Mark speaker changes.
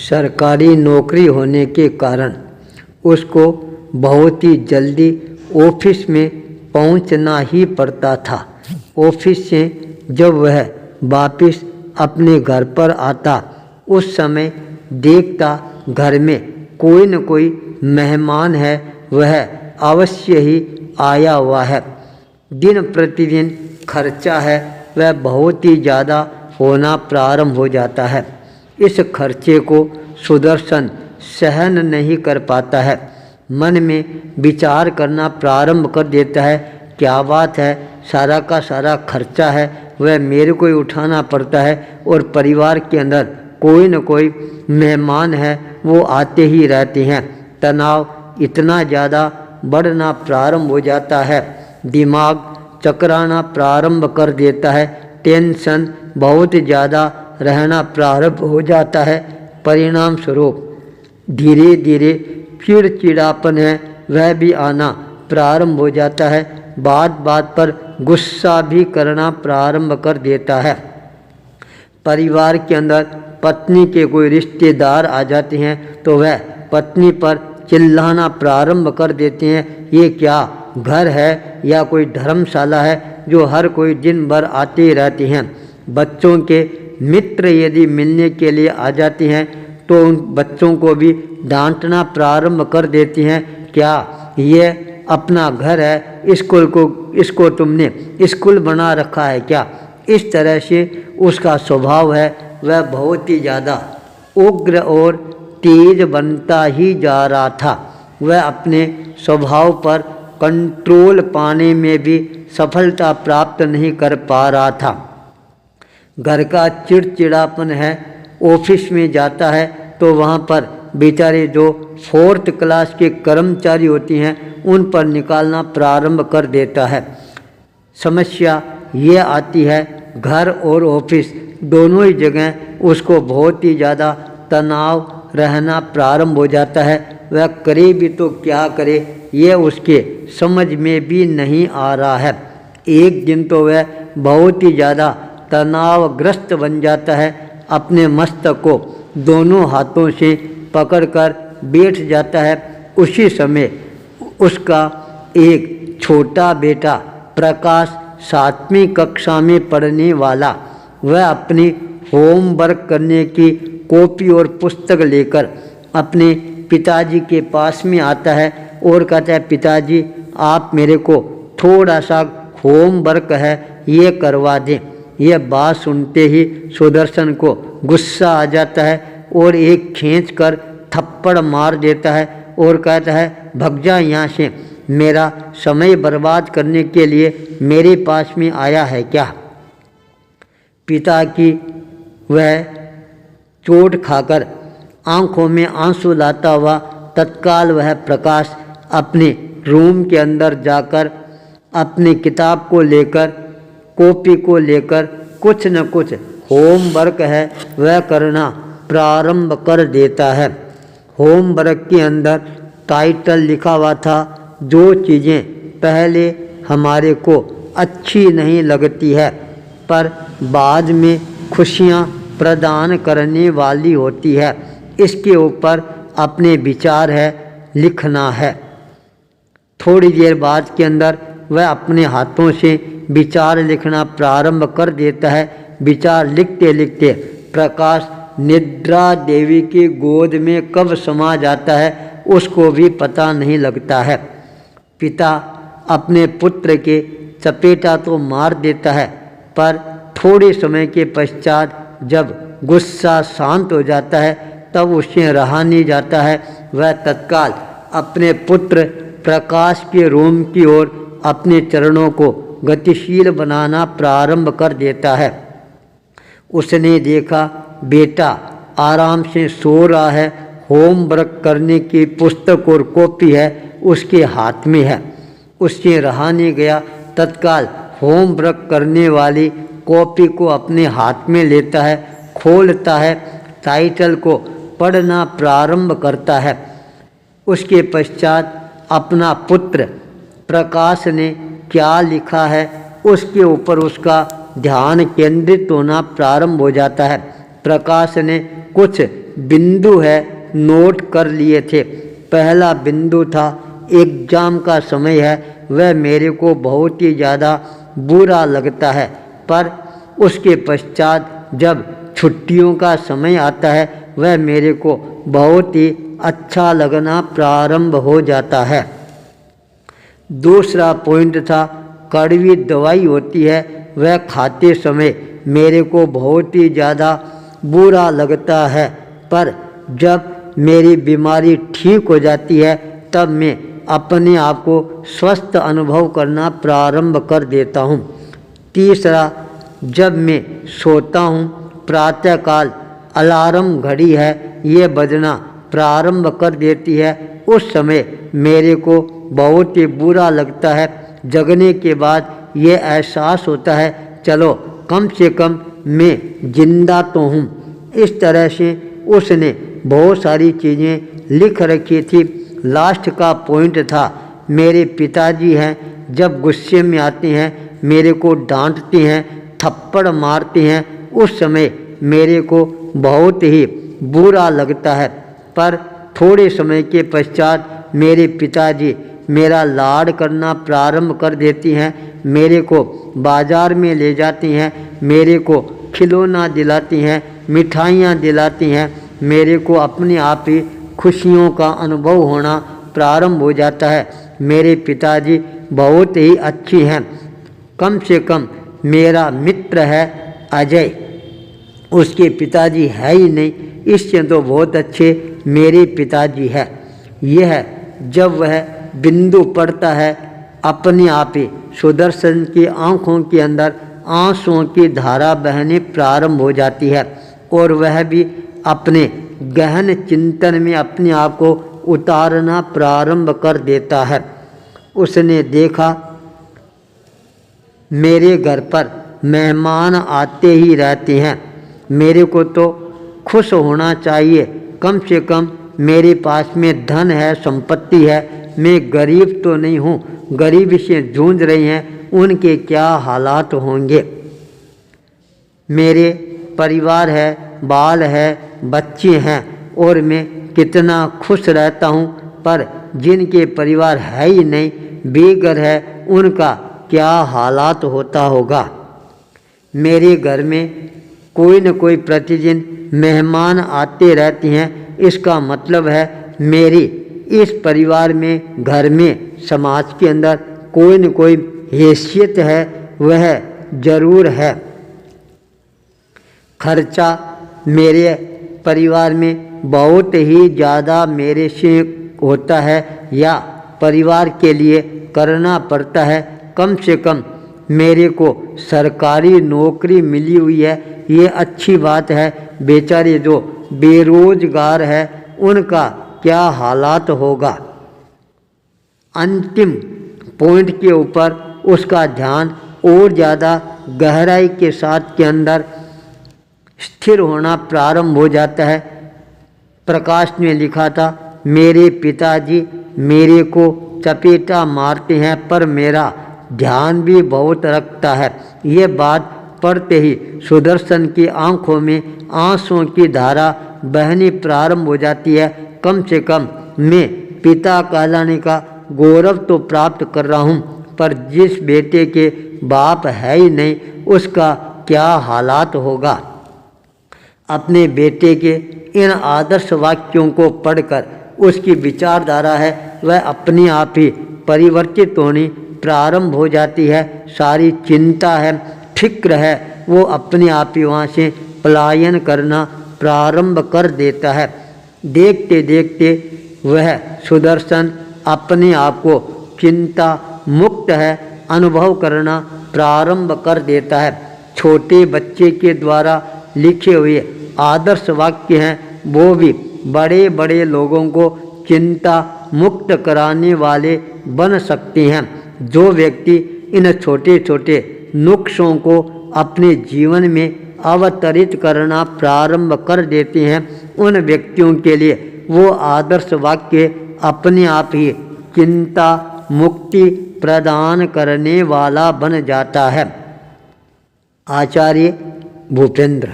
Speaker 1: सरकारी नौकरी होने के कारण उसको बहुत ही जल्दी ऑफिस में पहुंचना ही पड़ता था। ऑफिस से जब वह वापस अपने घर पर आता उस समय देखता घर में कोई न कोई मेहमान है, वह अवश्य ही आया हुआ है। दिन प्रतिदिन खर्चा है वह बहुत ही ज़्यादा होना प्रारंभ हो जाता है। इस खर्चे को सुदर्शन सहन नहीं कर पाता है। मन में विचार करना प्रारंभ कर देता है, क्या बात है, सारा का सारा खर्चा है वह मेरे को ही उठाना पड़ता है और परिवार के अंदर कोई न कोई मेहमान है वो आते ही रहते हैं। तनाव इतना ज़्यादा बढ़ना प्रारंभ हो जाता है, दिमाग चकराना प्रारंभ कर देता है, टेंशन बहुत ज़्यादा रहना प्रारंभ हो जाता है। परिणाम स्वरूप धीरे धीरे चिड़चिड़ापन है वह भी आना प्रारंभ हो जाता है। बात बात पर गुस्सा भी करना प्रारंभ कर देता है। परिवार के अंदर पत्नी के कोई रिश्तेदार आ जाते हैं तो वह पत्नी पर चिल्लाना प्रारंभ कर देते हैं, ये क्या घर है या कोई धर्मशाला है जो हर कोई दिन भर आते ही रहते हैं। बच्चों के मित्र यदि मिलने के लिए आ जाते हैं तो उन बच्चों को भी डांटना प्रारंभ कर देती हैं, क्या ये अपना घर है, इसको तुमने स्कूल बना रखा है क्या। इस तरह से उसका स्वभाव है वह बहुत ही ज़्यादा उग्र और तेज बनता ही जा रहा था। वह अपने स्वभाव पर कंट्रोल पाने में भी सफलता प्राप्त नहीं कर पा रहा था। घर का चिड़चिड़ापन है, ऑफिस में जाता है तो वहाँ पर बेचारे जो 4th क्लास के कर्मचारी होती हैं उन पर निकालना प्रारंभ कर देता है। समस्या ये आती है घर और ऑफिस दोनों ही जगह उसको बहुत ही ज़्यादा तनाव रहना प्रारंभ हो जाता है। वह करे भी तो क्या करे ये उसके समझ में भी नहीं आ रहा है। एक दिन तो वह बहुत ही ज़्यादा तनावग्रस्त बन जाता है, अपने मस्तक को दोनों हाथों से पकड़कर बैठ जाता है। उसी समय उसका एक छोटा बेटा प्रकाश 7वीं कक्षा में पढ़ने वाला, वह अपनी होमवर्क करने की कॉपी और पुस्तक लेकर अपने पिताजी के पास में आता है और कहता है, पिताजी आप मेरे को थोड़ा सा होमवर्क है ये करवा दें। यह बात सुनते ही सुदर्शन को गुस्सा आ जाता है और एक खींच कर थप्पड़ मार देता है और कहता है, भग जा यहाँ से, मेरा समय बर्बाद करने के लिए मेरे पास में आया है क्या। पिता की वह चोट खाकर आंखों में आंसू लाता हुआ तत्काल वह प्रकाश अपने रूम के अंदर जाकर अपनी किताब को लेकर कॉपी को लेकर कुछ न कुछ होमवर्क है वह करना प्रारंभ कर देता है। होमवर्क के अंदर टाइटल लिखा हुआ था, जो चीज़ें पहले हमारे को अच्छी नहीं लगती है पर बाद में खुशियाँ प्रदान करने वाली होती है, इसके ऊपर अपने विचार है लिखना है। थोड़ी देर बाद के अंदर वह अपने हाथों से विचार लिखना प्रारंभ कर देता है। विचार लिखते लिखते प्रकाश निद्रा देवी की गोद में कब समा जाता है उसको भी पता नहीं लगता है। पिता अपने पुत्र के चपेटा तो मार देता है पर थोड़े समय के पश्चात जब गुस्सा शांत हो जाता है तब उससे रहा नहीं जाता है। वह तत्काल अपने पुत्र प्रकाश के रूम की ओर अपने चरणों को गतिशील बनाना प्रारंभ कर देता है। उसने देखा बेटा आराम से सो रहा है, होमवर्क करने की पुस्तक और कॉपी है उसके हाथ में है। उससे रहा नहीं गया, तत्काल होमवर्क करने वाली कॉपी को अपने हाथ में लेता है, खोलता है, टाइटल को पढ़ना प्रारंभ करता है। उसके पश्चात अपना पुत्र प्रकाश ने क्या लिखा है उसके ऊपर उसका ध्यान केंद्रित होना प्रारंभ हो जाता है। प्रकाश ने कुछ बिंदु है नोट कर लिए थे। पहला बिंदु था एग्जाम का समय है, वह मेरे को बहुत ही ज़्यादा बुरा लगता है, पर उसके पश्चात जब छुट्टियों का समय आता है वह मेरे को बहुत ही अच्छा लगना प्रारंभ हो जाता है। दूसरा पॉइंट था कड़वी दवाई होती है, वह खाते समय मेरे को बहुत ही ज़्यादा बुरा लगता है, पर जब मेरी बीमारी ठीक हो जाती है तब मैं अपने आप को स्वस्थ अनुभव करना प्रारंभ कर देता हूँ। तीसरा, जब मैं सोता हूँ प्रातःकाल अलार्म घड़ी है ये बजना प्रारंभ कर देती है, उस समय मेरे को बहुत ही बुरा लगता है। जगने के बाद ये एहसास होता है चलो कम से कम मैं जिंदा तो हूँ। इस तरह से उसने बहुत सारी चीज़ें लिख रखी थी। लास्ट का पॉइंट था मेरे पिताजी हैं, जब गुस्से में आते हैं मेरे को डांटते हैं, थप्पड़ मारते हैं, उस समय मेरे को बहुत ही बुरा लगता है, पर थोड़े समय के पश्चात मेरे पिताजी मेरा लाड करना प्रारंभ कर देती हैं, मेरे को बाज़ार में ले जाती हैं, मेरे को खिलौना दिलाती हैं, मिठाइयाँ दिलाती हैं, मेरे को अपने आप ही खुशियों का अनुभव होना प्रारंभ हो जाता है। मेरे पिताजी बहुत ही अच्छी हैं। कम से कम मेरा मित्र है अजय, उसके पिताजी है ही नहीं, इससे तो बहुत अच्छे मेरे पिताजी है। यह जब वह बिंदु पड़ता है अपने आप ही सुदर्शन की आँखों के अंदर आंसुओं की धारा बहने प्रारंभ हो जाती है और वह भी अपने गहन चिंतन में अपने आप को उतारना प्रारंभ कर देता है। उसने देखा मेरे घर पर मेहमान आते ही रहते हैं, मेरे को तो खुश होना चाहिए, कम से कम मेरे पास में धन है, संपत्ति है, मैं गरीब तो नहीं हूँ। गरीबी से जूझ रही हैं, उनके क्या हालात होंगे। मेरे परिवार है, बाल है, बच्चे हैं और मैं कितना खुश रहता हूँ, पर जिनके परिवार है ही नहीं, बेघर है, उनका क्या हालात होता होगा। मेरे घर में कोई न कोई प्रतिदिन मेहमान आते रहते हैं, इसका मतलब है मेरी इस परिवार में, घर में, समाज के अंदर कोई न कोई हैसियत है, वह जरूर है। खर्चा मेरे परिवार में बहुत ही ज़्यादा मेरे से होता है या परिवार के लिए करना पड़ता है। कम से कम मेरे को सरकारी नौकरी मिली हुई है, ये अच्छी बात है। बेचारे जो बेरोजगार है उनका क्या हालात होगा। अंतिम पॉइंट के ऊपर उसका ध्यान और ज़्यादा गहराई के साथ के अंदर स्थिर होना प्रारंभ हो जाता है। प्रकाश ने लिखा था मेरे पिताजी मेरे को चपेटा मारते हैं पर मेरा ध्यान भी बहुत रखता है। ये बात पढ़ते ही सुदर्शन की आंखों में आंसुओं की धारा बहनी प्रारंभ हो जाती है। कम से कम मैं पिता कहलाने का गौरव तो प्राप्त कर रहा हूँ, पर जिस बेटे के बाप है ही नहीं उसका क्या हालात होगा। अपने बेटे के इन आदर्श वाक्यों को पढ़कर उसकी विचारधारा है वह अपने आप ही परिवर्तित होनी प्रारंभ हो जाती है। सारी चिंता है, फिक्र है, वो अपने आप ही वहाँ से पलायन करना प्रारंभ कर देता है। देखते देखते वह सुदर्शन अपने आप को चिंता मुक्त है अनुभव करना प्रारंभ कर देता है। छोटे बच्चे के द्वारा लिखे हुए आदर्श वाक्य हैं, वो भी बड़े बड़े लोगों को चिंता मुक्त कराने वाले बन सकते हैं। जो व्यक्ति इन छोटे छोटे नुस्खों को अपने जीवन में अवतरित करना प्रारंभ कर देते हैं, उन व्यक्तियों के लिए वो आदर्श वाक्य अपने आप ही चिंता मुक्ति प्रदान करने वाला बन जाता है। आचार्य भूपेंद्र।